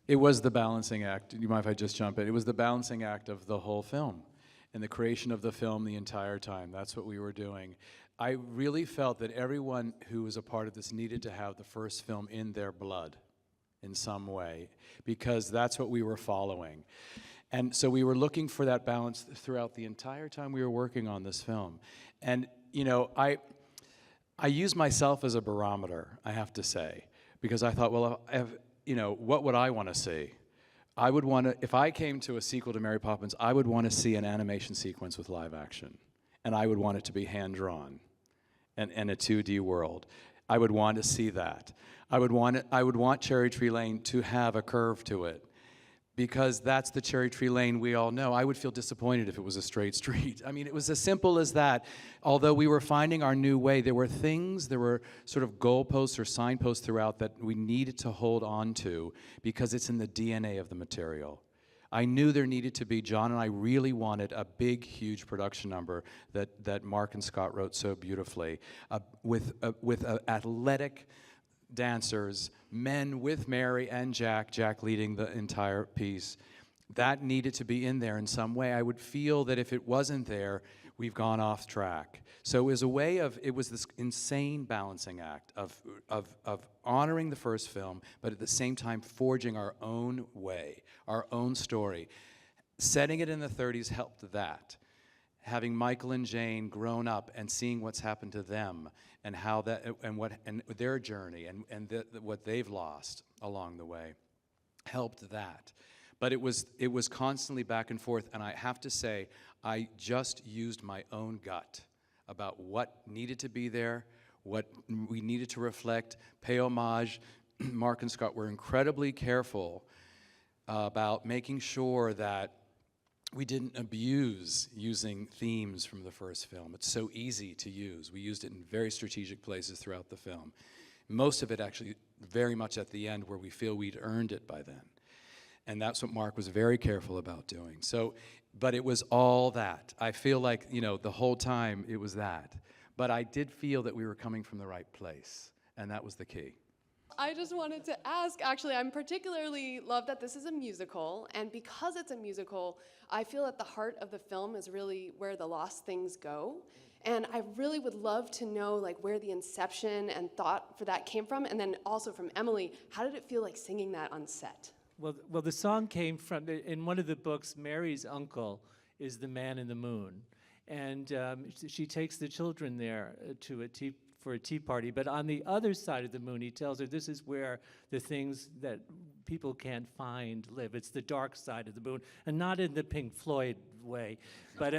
It was the balancing act. Do you mind if I just jump in? It was the balancing act of the whole film and the creation of the film the entire time. That's what we were doing. I really felt that everyone who was a part of this needed to have the first film in their blood in some way, because that's what we were following. And so we were looking for that balance throughout the entire time we were working on this film. And, you know, I use myself as a barometer, I have to say, because I thought, well, you know, what would I want to see? I would want to, if I came to a sequel to Mary Poppins, I would want to see an animation sequence with live action. And I would want it to be hand-drawn and a 2D world. I would want to see that. I would want Cherry Tree Lane to have a curve to it, because that's the Cherry Tree Lane we all know. I would feel disappointed if it was a straight street. I mean, it was as simple as that. Although we were finding our new way, there were sort of goalposts or signposts throughout that we needed to hold on to, because it's in the DNA of the material. I knew there needed to be, John and I really wanted a big, huge production number that Mark and Scott wrote so beautifully, with athletic dancers, men with Mary and Jack leading the entire piece. That needed to be in there in some way. I would feel that if it wasn't there, we've gone off track. So it was a way of, it was this insane balancing act of honoring the first film, but at the same time forging our own way, our own story. Setting it in the 30s helped that. Having Michael and Jane grown up and seeing what's happened to them and how that and their journey and what they've lost along the way helped that. But it was constantly back and forth, and I have to say, I just used my own gut about what needed to be there, what we needed to reflect, pay homage. Mark and Scott were incredibly careful about making sure that we didn't abuse using themes from the first film. It's so easy to use. We used it in very strategic places throughout the film. Most of it actually very much at the end, where we feel we'd earned it by then. And that's what Mark was very careful about doing. So, but it was all that. I feel like, you know, the whole time it was that. But I did feel that we were coming from the right place, and that was the key. I just wanted to ask, actually, I'm particularly love that this is a musical, and because it's a musical, I feel at the heart of the film is really where the lost things go. And I really would love to know, like, where the inception and thought for that came from, and then also from Emily, how did it feel like singing that on set? Well, the song came from, in one of the books, Mary's uncle is the man in the moon. And she takes the children there for a tea party. But on the other side of the moon, he tells her this is where the things that people can't find live. It's the dark side of the moon, and not in the Pink Floyd way. But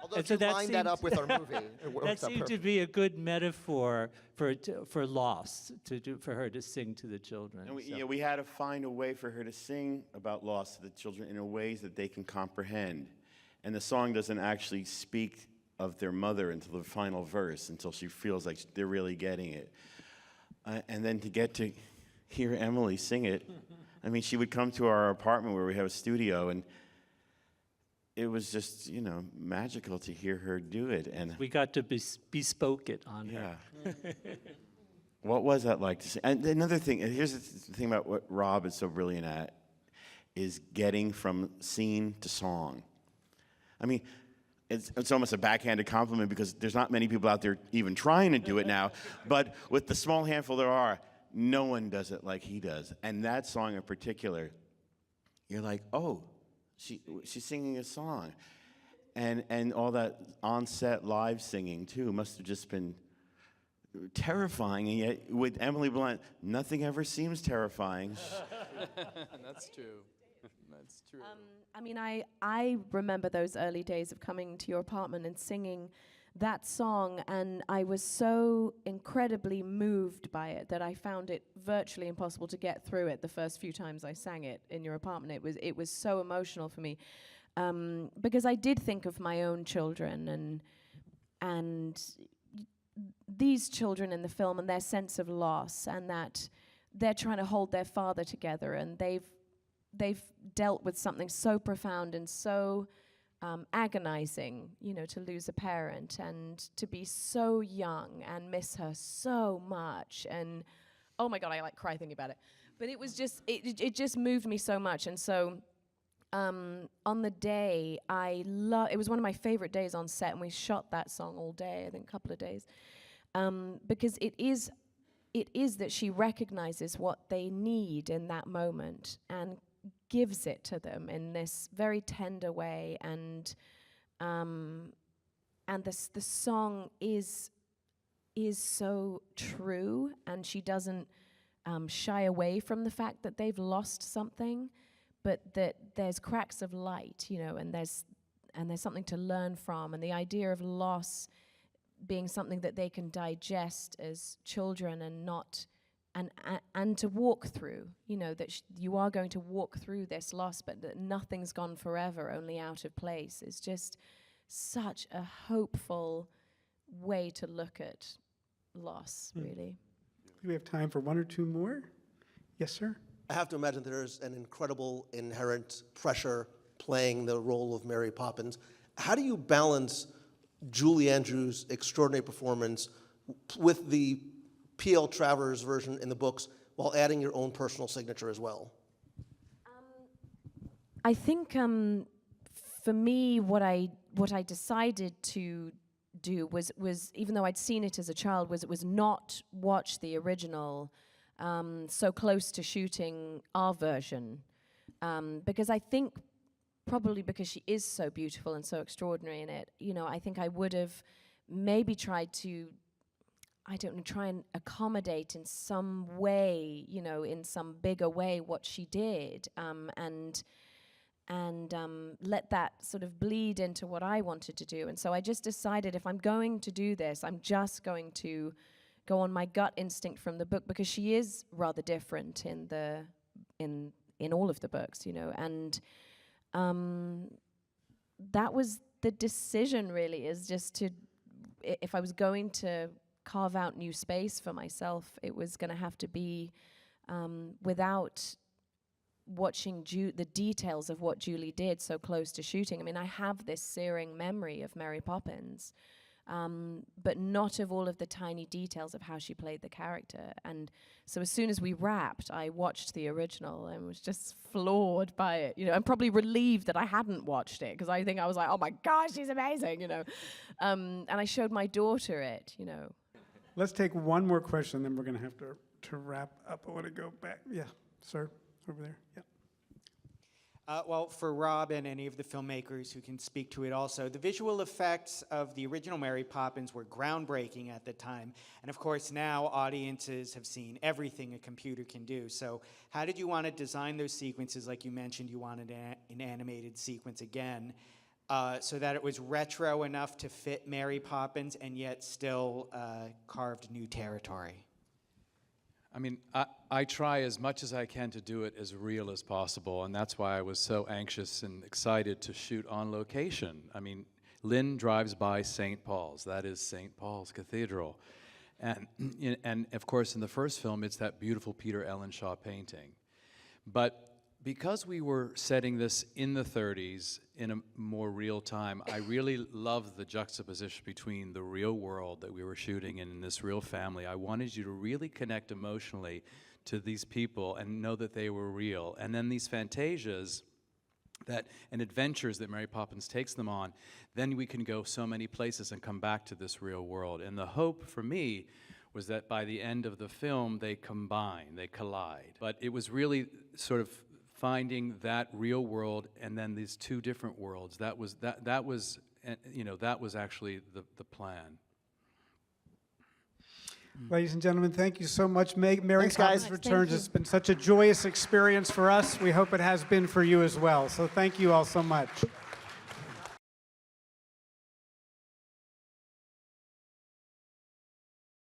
although if you line that up with our movie, it works that out seemed to be a good metaphor for loss, for her to sing to the children. And we had to find a way for her to sing about loss to the children in a ways that they can comprehend. And the song doesn't actually speak of their mother until the final verse, until she feels like they're really getting it. And then to get to hear Emily sing it, I mean, she would come to our apartment where we have a studio, and it was just, you know, magical to hear her do it. And we got to bespoke it on her. What was that like to sing? And another thing, and here's the thing about what Rob is so brilliant at, is getting from scene to song. I mean, it's almost a backhanded compliment, because there's not many people out there even trying to do it now. But with the small handful there are, no one does it like he does. And that song in particular, you're like, oh, she's singing a song. And all that on-set live singing, too, must have just been terrifying. And yet, with Emily Blunt, nothing ever seems terrifying. That's true. That's true. I mean, I remember those early days of coming to your apartment and singing that song, and I was so incredibly moved by it that I found it virtually impossible to get through it the first few times I sang it in your apartment. It was so emotional for me, because I did think of my own children and these children in the film and their sense of loss, and that they're trying to hold their father together, and they've dealt with something so profound and so agonizing, you know, to lose a parent and to be so young and miss her so much. And oh my God, I like cry thinking about it. But it was just, it just moved me so much. And so on the day, it was one of my favorite days on set, and we shot that song all day, I think a couple of days, because it is that she recognizes what they need in that moment and gives it to them in this very tender way, and the song is so true, and she doesn't shy away from the fact that they've lost something, but that there's cracks of light, you know, and there's something to learn from, and the idea of loss being something that they can digest as children and not, and to walk through, you know, that you are going to walk through this loss, but that nothing's gone forever, only out of place, is just such a hopeful way to look at loss, really. Do we have time for one or two more? Yes, sir? I have to imagine there's an incredible inherent pressure playing the role of Mary Poppins. How do you balance Julie Andrews' extraordinary performance with the P.L. Travers version in the books while adding your own personal signature as well? I think for me, what I decided to do was even though I'd seen it as a child, was not watch the original so close to shooting our version, because I think probably because she is so beautiful and so extraordinary in it, you know, I think I would have maybe tried to, I don't know, try and accommodate in some way, you know, in some bigger way what she did, and let that sort of bleed into what I wanted to do. And so I just decided, if I'm going to do this, I'm just going to go on my gut instinct from the book, because she is rather different in all of the books, you know, and that was the decision, really, is just to, if I was going to carve out new space for myself, it was going to have to be without watching the details of what Julie did so close to shooting. I mean, I have this searing memory of Mary Poppins, but not of all of the tiny details of how she played the character. And so as soon as we wrapped, I watched the original and was just floored by it, you know, and probably relieved that I hadn't watched it, because I think I was like, oh my gosh, she's amazing, you know. And I showed my daughter it, you know. Let's take one more question, then we're going to have to wrap up. I want to go back. Yeah, sir, over there. Yeah. Well, for Rob and any of the filmmakers who can speak to it also, the visual effects of the original Mary Poppins were groundbreaking at the time. And of course, now audiences have seen everything a computer can do. So how did you want to design those sequences? Like you mentioned, you wanted an animated sequence again, so that it was retro enough to fit Mary Poppins and yet still carved new territory. I mean, I try as much as I can to do it as real as possible, and that's why I was so anxious and excited to shoot on location. I mean, Lynn drives by St. Paul's. That is St. Paul's Cathedral. And of course, in the first film, it's that beautiful Peter Ellenshaw painting. But because we were setting this in the 30s in a more real time, I really loved the juxtaposition between the real world that we were shooting in this real family. I wanted you to really connect emotionally to these people and know that they were real. And then these fantasias and adventures that Mary Poppins takes them on, then we can go so many places and come back to this real world. And the hope for me was that by the end of the film, they combine, they collide. But it was really sort of finding that real world and then these two different worlds. That was actually the plan. Ladies and gentlemen, thank you so much. Mary Thanks, guys. Poppins Returns has been such a joyous experience for us. We hope it has been for you as well. So thank you all so much.